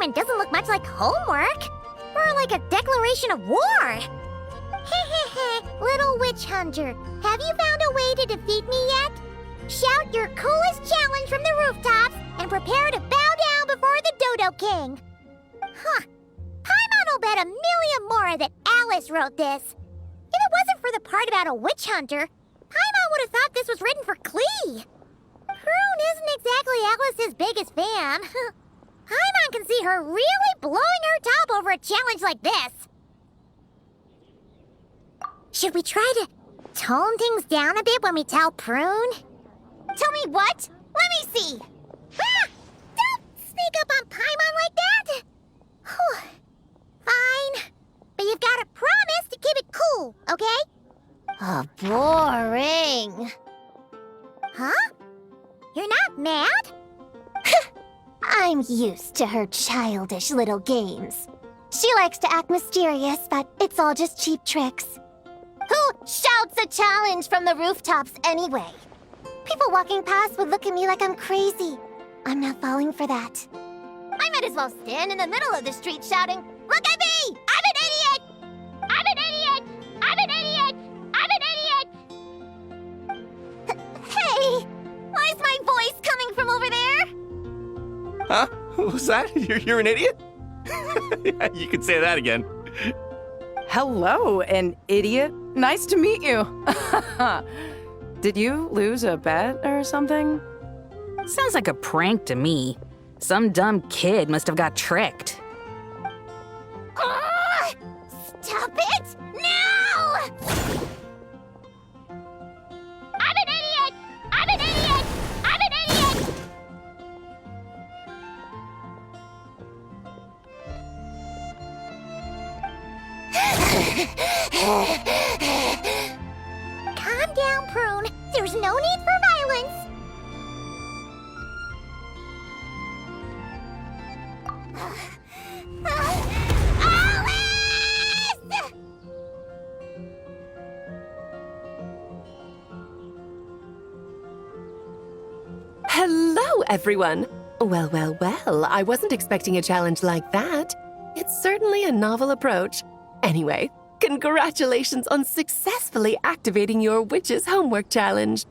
assignment doesn't look much like homework. More like a declaration of war. Little witch hunter, have you found a way to defeat me yet? Shout your coolest challenge from the rooftops and prepare to bow down before the Dodo King. Huh. Paimon will bet a million more that Alice wrote this. If it wasn't for the part about a witch hunter, Paimon would have thought this was written for Klee. Prune isn't exactly Alice's biggest fan. Paimon can see her really blowing her top over a challenge like this. Should we try to tone things down a bit when we tell Prune? Tell me what? Let me see. Ah! Don't sneak up on Paimon like that. Whew. Fine. But you've got to promise to keep it cool, okay? Oh, boring. Huh? You're not mad? I'm used to her childish little games. She likes to act mysterious, but it's all just cheap tricks. Who shouts a challenge from the rooftops anyway? People walking past would look at me like I'm crazy. I'm not falling for that. I might as well stand in the middle of the street shouting, "Look at me! I'm an idiot! I'm an idiot! I'm an idiot! I'm an idiot!" Hey! Why is my voice coming from over there? Huh? What was that? You're an idiot? Yeah, you could say that again. Hello, an idiot. Nice to meet you. Did you lose a bet or something? Sounds like a prank to me. Some dumb kid must have got tricked. Stop it! Now! I'm an idiot! I'm an idiot! I'm an idiot! Calm down, Prune. There's no need for violence. Alice! Hello, everyone! Well, I wasn't expecting a challenge like that. It's certainly a novel approach. Anyway, congratulations on successfully activating your Witch's Homework Challenge.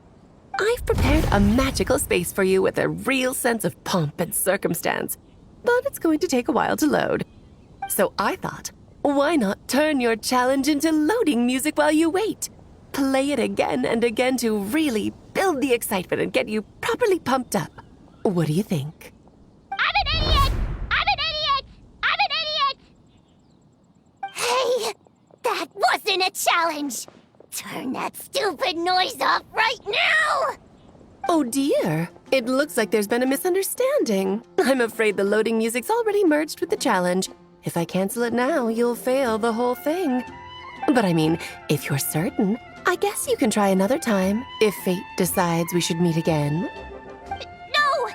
I've prepared a magical space for you with a real sense of pomp and circumstance, but it's going to take a while to load. So I thought, why not turn your challenge into loading music while you wait? Play it again and again to really build the excitement and get you properly pumped up. What do you think? I'm an idiot! I'm an idiot! I'm an idiot! Hey! That wasn't a challenge! Turn that stupid noise off right now! Oh dear, it looks like there's been a misunderstanding. I'm afraid the loading music's already merged with the challenge. If I cancel it now, you'll fail the whole thing. But I mean, if you're certain, I guess you can try another time, if fate decides we should meet again. No!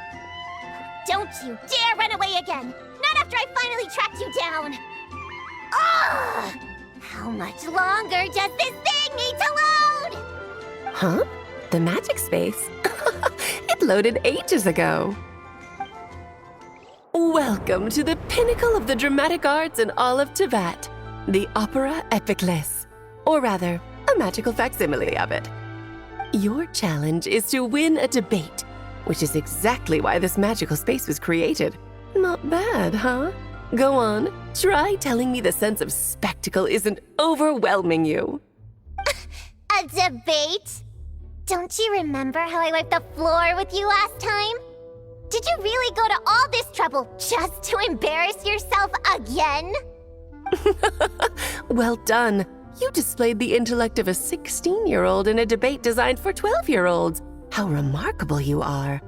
Don't you dare run away again! Not after I finally tracked you down! Ugh! How much longer does this thing need to load? Huh? The magic space? It loaded ages ago. Welcome to the pinnacle of the dramatic arts in all of Teyvat, the Opera Epiclès, or rather, a magical facsimile of it. Your challenge is to win a debate, which is exactly why this magical space was created. Not bad, huh? Go on, try telling me the sense of spectacle isn't overwhelming you. A debate? Don't you remember how I wiped the floor with you last time? Did you really go to all this trouble just to embarrass yourself again? Well done. You displayed the intellect of a 16-year-old in a debate designed for 12-year-olds. How remarkable you are.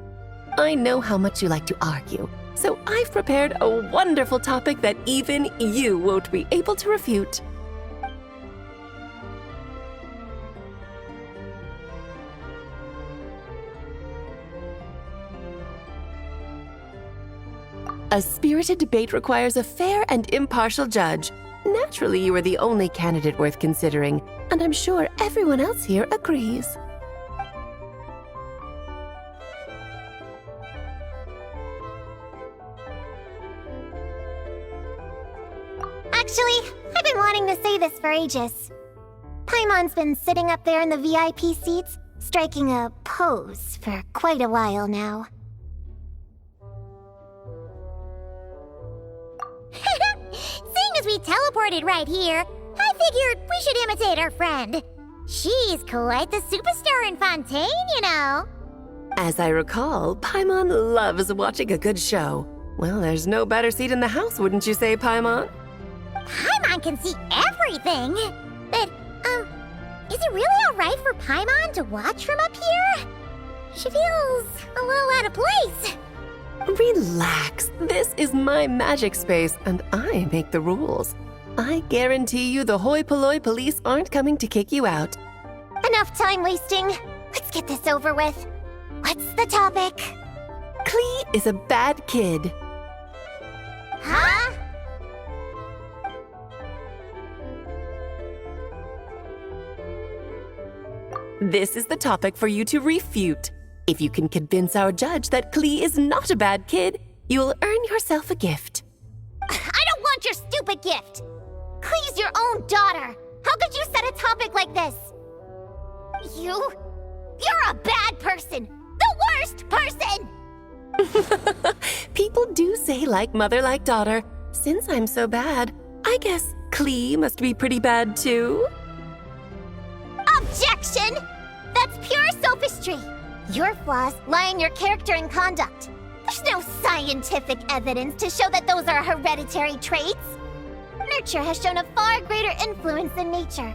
I know how much you like to argue, so I've prepared a wonderful topic that even you won't be able to refute. A spirited debate requires a fair and impartial judge. Naturally, you are the only candidate worth considering, and I'm sure everyone else here agrees. Actually, I've been wanting to say this for ages. Paimon's been sitting up there in the VIP seats, striking a pose for quite a while now. Seeing as we teleported right here, I figured we should imitate our friend. She's quite the superstar in Fontaine, you know. As I recall, Paimon loves watching a good show. Well, there's no better seat in the house, wouldn't you say, Paimon? Paimon can see everything. But, is it really alright for Paimon to watch from up here? She feels a little out of place. Relax. This is my magic space, and I make the rules. I guarantee you the hoi polloi police aren't coming to kick you out. Enough time wasting. Let's get this over with. What's the topic? Klee is a bad kid. Huh? This is the topic for you to refute. If you can convince our judge that Klee is not a bad kid, you'll earn yourself a gift. I don't want your stupid gift. Klee's your own daughter. How could you set a topic like this? You're a bad person. The worst person! People do say like mother, like daughter. Since I'm so bad, I guess Klee must be pretty bad too. Objection! That's pure sophistry. Your flaws lie in your character and conduct. There's no scientific evidence to show that those are hereditary traits. Nurture has shown a far greater influence than nature.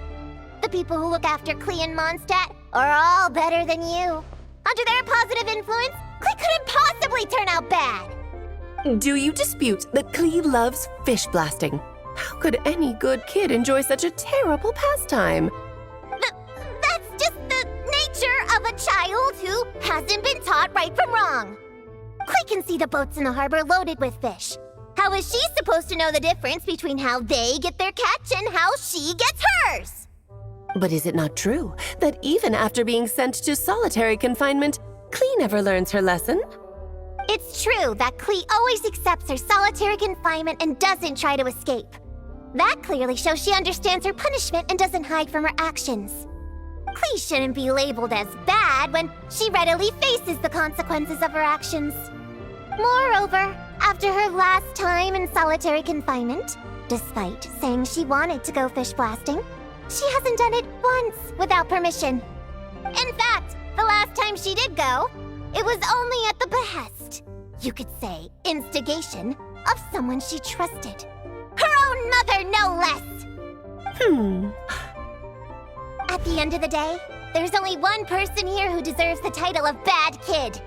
The people who look after Klee and Mondstadt are all better than you. Under their positive influence, Klee couldn't possibly turn out bad. Do you dispute that Klee loves fish blasting? How could any good kid enjoy such a terrible pastime? That's just the nature of a child who hasn't been taught right from wrong. Klee can see the boats in the harbor loaded with fish. How is she supposed to know the difference between how they get their catch and how she gets hers? But is it not true that even after being sent to solitary confinement, Klee never learns her lesson? It's true that Klee always accepts her solitary confinement and doesn't try to escape. That clearly shows she understands her punishment and doesn't hide from her actions. Klee shouldn't be labeled as bad when she readily faces the consequences of her actions. Moreover, after her last time in solitary confinement, despite saying she wanted to go fish blasting, she hasn't done it once without permission. In fact, the last time she did go, it was only at the behest, you could say instigation, of someone she trusted. Her own mother, no less! At the end of the day, there's only one person here who deserves the title of bad kid.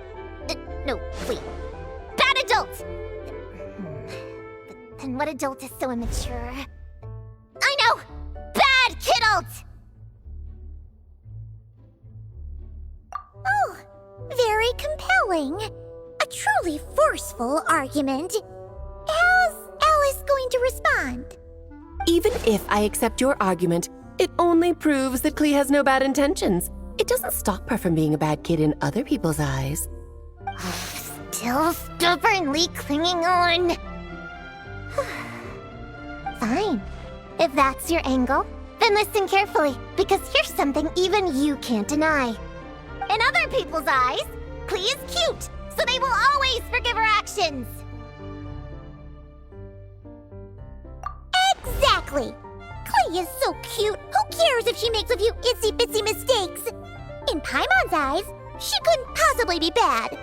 No, wait. Bad adult! But then what adult is so immature? I know! Bad kidult! Oh, very compelling. A truly forceful argument. How's Alice going to respond? Even if I accept your argument, it only proves that Klee has no bad intentions. It doesn't stop her from being a bad kid in other people's eyes. Still stubbornly clinging on. Fine. If that's your angle, then listen carefully, because here's something even you can't deny. In other people's eyes, Klee is cute, so they will always forgive her actions. Exactly! Klee is so cute, who cares if she makes a few itsy-bitsy mistakes? In Paimon's eyes, she couldn't possibly be bad.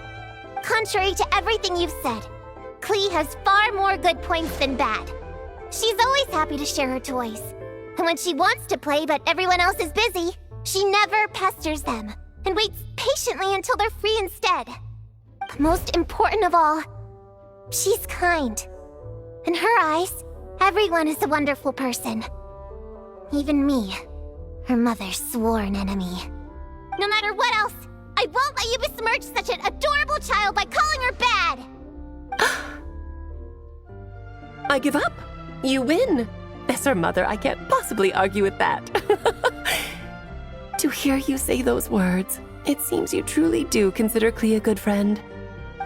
Contrary to everything you've said, Klee has far more good points than bad. She's always happy to share her toys. And when she wants to play but everyone else is busy, she never pesters them and waits patiently until they're free instead. But most important of all, she's kind. In her eyes, everyone is a wonderful person. Even me, her mother's sworn enemy. No matter what else, I won't let you besmirch such an adorable child by calling her bad! I give up. You win. As her mother, I can't possibly argue with that. To hear you say those words, it seems you truly do consider Klee a good friend.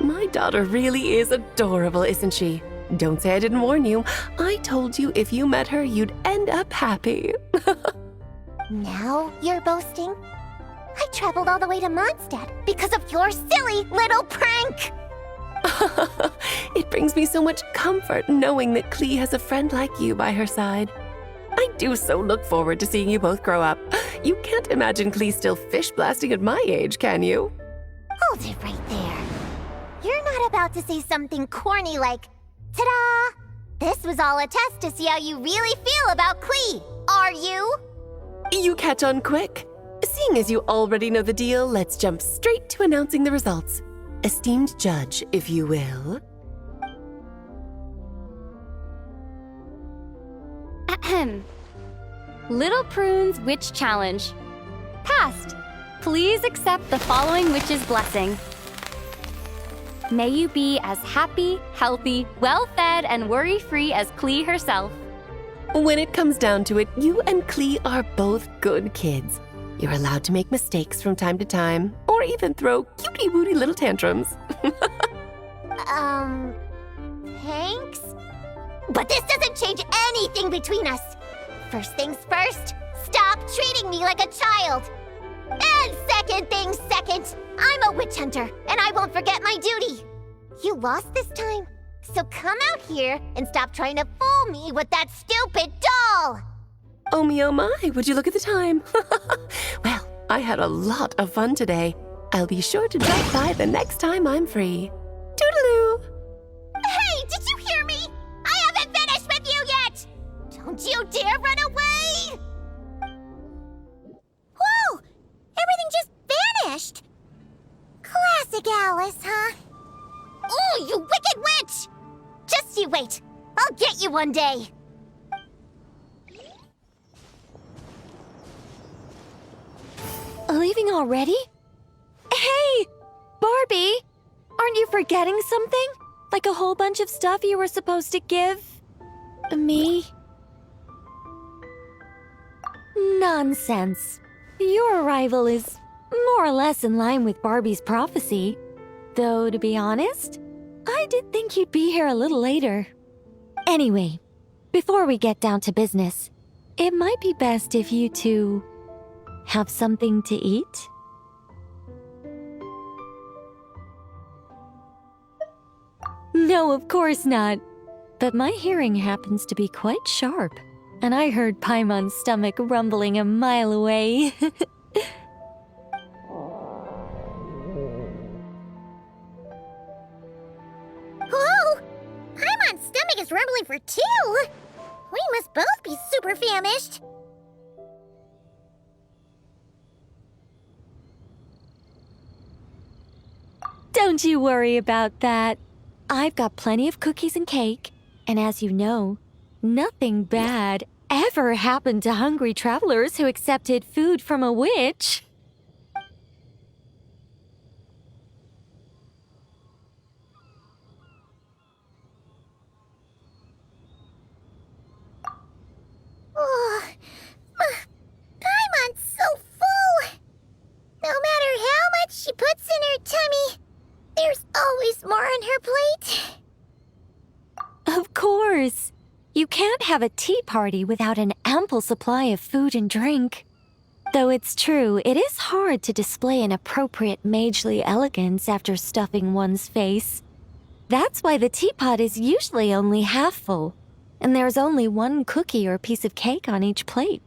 My daughter really is adorable, isn't she? Don't say I didn't warn you. I told you if you met her, you'd end up happy. Now you're boasting? I traveled all the way to Mondstadt because of your silly little prank! It brings me so much comfort knowing that Klee has a friend like you by her side. I do so look forward to seeing you both grow up. You can't imagine Klee still fish blasting at my age, can you? Hold it right there. You're not about to say something corny like, ta-da! This was all a test to see how you really feel about Klee, are you? You catch on quick. Seeing as you already know the deal, let's jump straight to announcing the results. Esteemed judge, if you will. Ahem. Little Prune's Witch Challenge. Passed. Please accept the following witch's blessing. May you be as happy, healthy, well-fed, and worry-free as Klee herself. When it comes down to it, you and Klee are both good kids. You're allowed to make mistakes from time to time, or even throw cutie-wooty little tantrums. Thanks? But this doesn't change anything between us. First things first, stop treating me like a child. And second things second, I'm a witch hunter, and I won't forget my duty. You lost this time, so come out here and stop trying to fool me with that stupid doll. Oh me, oh my, would you look at the time? Well, I had a lot of fun today. I'll be sure to drop by the next time I'm free. Toodaloo! Hey, did you hear me? I haven't finished with you yet! Don't you dare run away! Whoa! Everything just vanished! Classic Alice, huh? Oh, you wicked witch! Just you wait. I'll get you one day. Leaving already? Hey, Barbie! Aren't you forgetting something? Like a whole bunch of stuff you were supposed to give me? Nonsense. Your arrival is more or less in line with Barbie's prophecy. Though, to be honest, I did think you'd be here a little later. Anyway, before we get down to business, it might be best if you two have something to eat? No, of course not. But my hearing happens to be quite sharp, and I heard Paimon's stomach rumbling a mile away. Whoa! Paimon's stomach is rumbling for two! We must both be super famished. Don't you worry about that. I've got plenty of cookies and cake, and as you know, nothing bad ever happened to hungry travelers who accepted food from a witch. Oh, Paimon's so full. No matter how much she puts in her tummy, there's always more on her plate. Of course. You can't have a tea party without an ample supply of food and drink. Though it's true, it is hard to display an appropriate magely elegance after stuffing one's face. That's why the teapot is usually only half full, and there's only one cookie or piece of cake on each plate.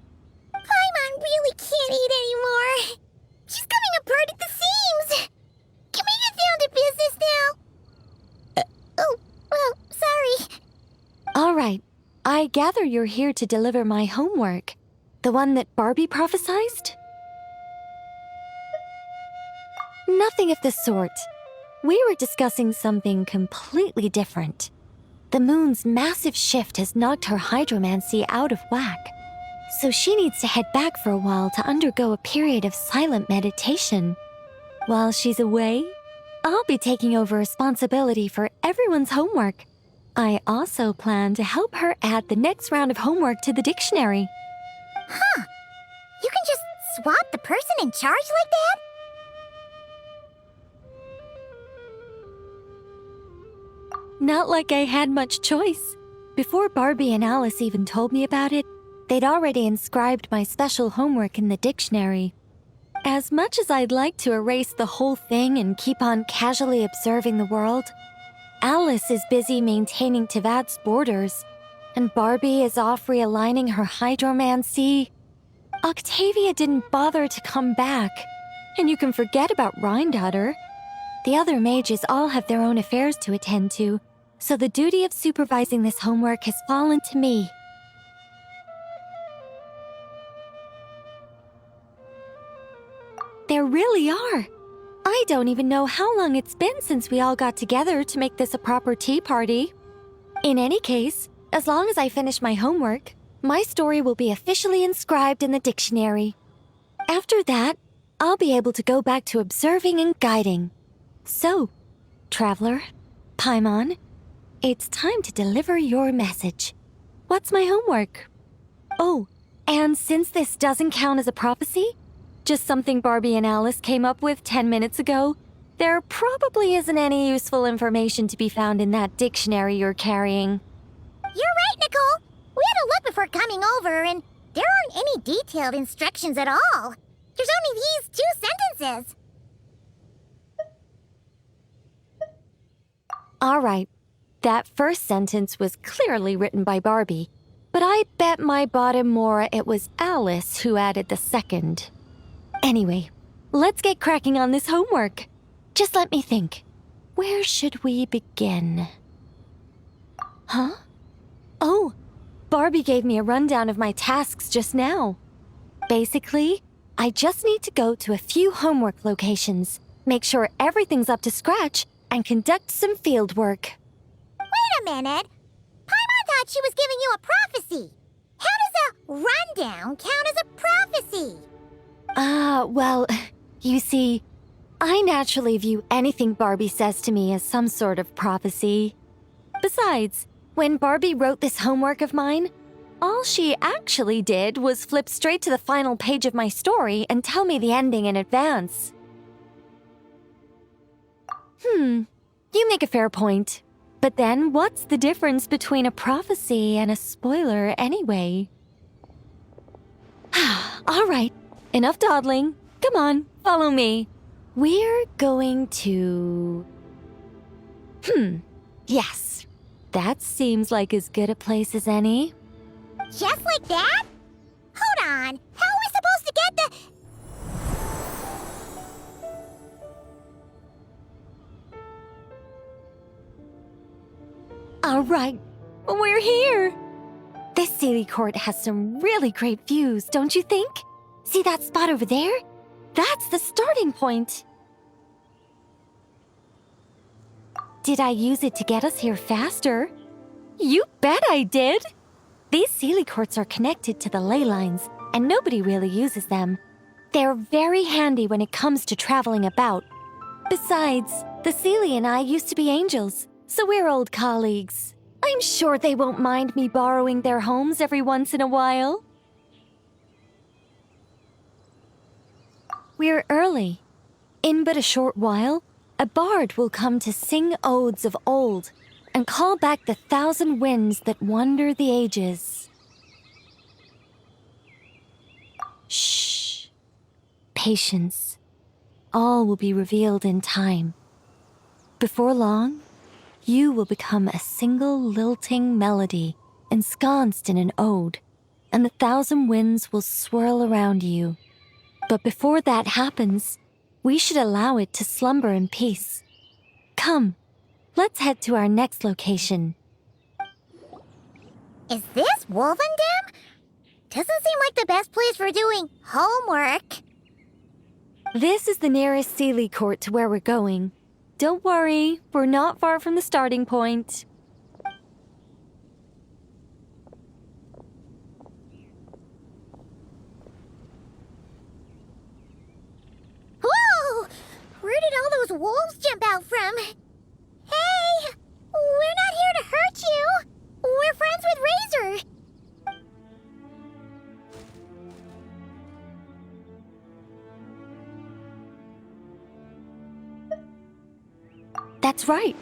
Paimon really can't eat anymore. She's coming apart at the seams. Can we get down to business now? Oh, sorry. All right. I gather you're here to deliver my homework. The one that Barbie prophesized? Nothing of the sort. We were discussing something completely different. The moon's massive shift has knocked her hydromancy out of whack. So she needs to head back for a while to undergo a period of silent meditation. While she's away, I'll be taking over responsibility for everyone's homework. I also plan to help her add the next round of homework to the dictionary. Huh. You can just swap the person in charge like that? Not like I had much choice. Before Barbie and Alice even told me about it, they'd already inscribed my special homework in the dictionary. As much as I'd like to erase the whole thing and keep on casually observing the world, Alice is busy maintaining Tevad's borders, and Barbie is off realigning her hydromancy. Octavia didn't bother to come back, and you can forget about Rhindaughter. The other mages all have their own affairs to attend to, so the duty of supervising this homework has fallen to me. There really are. I don't even know how long it's been since we all got together to make this a proper tea party. In any case, as long as I finish my homework, my story will be officially inscribed in the dictionary. After that, I'll be able to go back to observing and guiding. So, Traveler, Paimon, it's time to deliver your message. What's my homework? Oh, and since this doesn't count as a prophecy, just something Barbie and Alice came up with 10 minutes ago, there probably isn't any useful information to be found in that dictionary you're carrying. You're right, Nicole. We had to look before coming over, and there aren't any detailed instructions at all. There's only these 2 sentences. All right, that first sentence was clearly written by Barbie, but I bet my bottom more it was Alice who added the second. Anyway, let's get cracking on this homework. Just let me think. Where should we begin? Huh? Oh, Barbie gave me a rundown of my tasks just now. Basically, I just need to go to a few homework locations, make sure everything's up to scratch, and conduct some field work. Wait a minute. Paimon thought she was giving you a prophecy. How does a rundown count as a prophecy? Well, you see, I naturally view anything Barbie says to me as some sort of prophecy. Besides, when Barbie wrote this homework of mine, all she actually did was flip straight to the final page of my story and tell me the ending in advance. You make a fair point. But then, what's the difference between a prophecy and a spoiler anyway? All right, enough dawdling. Come on, follow me. We're going to... Yes, that seems like as good a place as any. Just like that? Hold on. How are we supposed to get the... All right, we're here. This Sealy Court has some really great views, don't you think? See that spot over there? That's the starting point. Did I use it to get us here faster? You bet I did. These Sealy Courts are connected to the ley lines, and nobody really uses them. They're very handy when it comes to traveling about. Besides, the Sealy and I used to be angels, so we're old colleagues. I'm sure they won't mind me borrowing their homes every once in a while. We're early. In but a short while, a bard will come to sing odes of old and call back the 1,000 winds that wander the ages. Shh. Patience. All will be revealed in time. Before long, you will become a single lilting melody ensconced in an ode, and the 1,000 winds will swirl around you. But before that happens, we should allow it to slumber in peace. Come, let's head to our next location. Is this Wolvendam? Doesn't seem like the best place for doing homework. This is the nearest Sealy Court to where we're going. Don't worry, we're not far from the starting point. Whoa! Where did all those wolves jump out from? Hey! We're not here to hurt you! We're friends with Razor! That's right.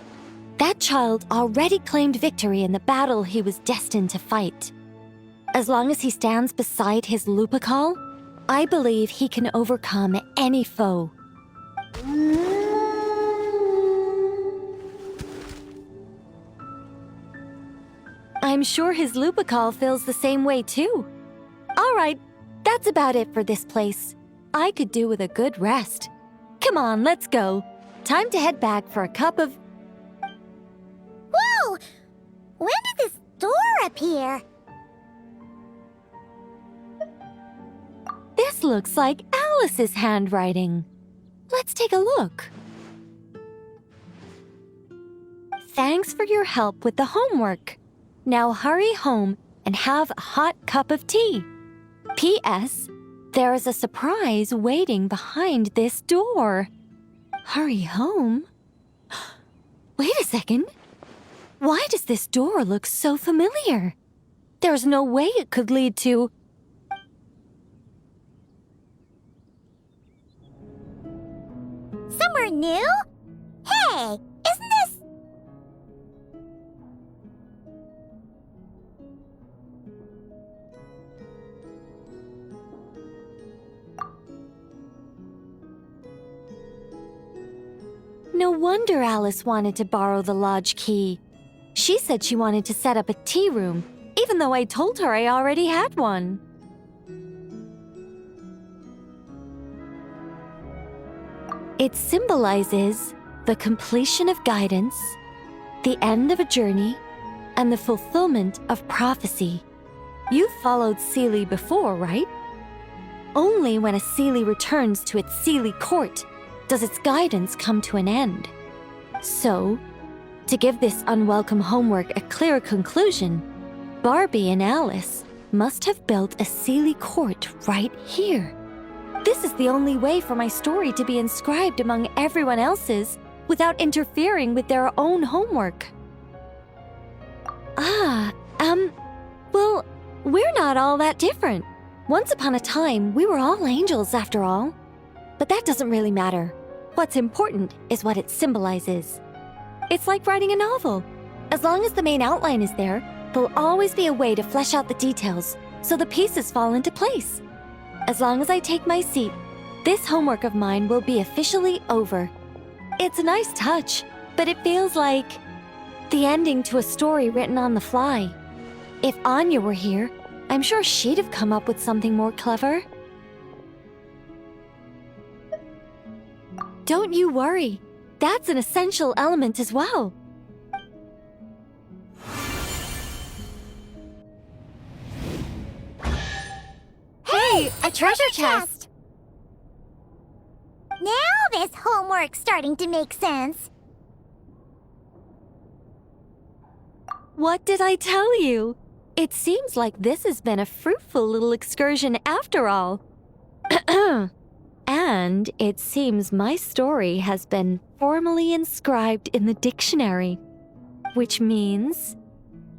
That child already claimed victory in the battle he was destined to fight. As long as he stands beside his Lupical, I believe he can overcome any foe. I'm sure his Lupical feels the same way too. All right, that's about it for this place. I could do with a good rest. Come on, let's go. Time to head back for a cup of... Whoa! When did this door appear? This looks like Alice's handwriting. Let's take a look. Thanks for your help with the homework. Now hurry home and have a hot cup of tea. P.S. There is a surprise waiting behind this door. Hurry home? Wait a second. Why does this door look so familiar? There's no way it could lead to... Somewhere new? Hey, isn't this... No wonder Alice wanted to borrow the lodge key. She said she wanted to set up a tea room, even though I told her I already had one. It symbolizes the completion of guidance, the end of a journey, and the fulfillment of prophecy. You've followed Seelie before, right? Only when a Seelie returns to its Seelie court does its guidance come to an end. So, to give this unwelcome homework a clear conclusion, Barbie and Alice must have built a Seelie court right here. This is the only way for my story to be inscribed among everyone else's without interfering with their own homework. Well, we're not all that different. Once upon a time, we were all angels after all. But that doesn't really matter. What's important is what it symbolizes. It's like writing a novel. As long as the main outline is there, there'll always be a way to flesh out the details so the pieces fall into place. As long as I take my seat, this homework of mine will be officially over. It's a nice touch, but it feels like the ending to a story written on the fly. If Anya were here, I'm sure she'd have come up with something more clever. Don't you worry. That's an essential element as well. Hey, a treasure chest! Now this homework's starting to make sense. What did I tell you? It seems like this has been a fruitful little excursion after all. And it seems my story has been formally inscribed in the dictionary, which means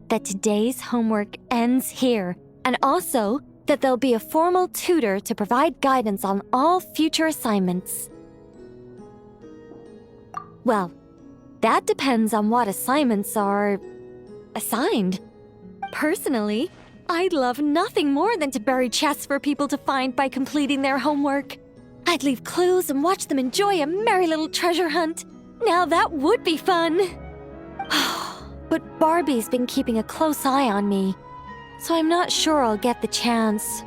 that today's homework ends here, and also that there'll be a formal tutor to provide guidance on all future assignments. Well, that depends on what assignments are assigned. Personally, I'd love nothing more than to bury chests for people to find by completing their homework. I'd leave clues and watch them enjoy a merry little treasure hunt. Now that would be fun. But Barbie's been keeping a close eye on me, so I'm not sure I'll get the chance.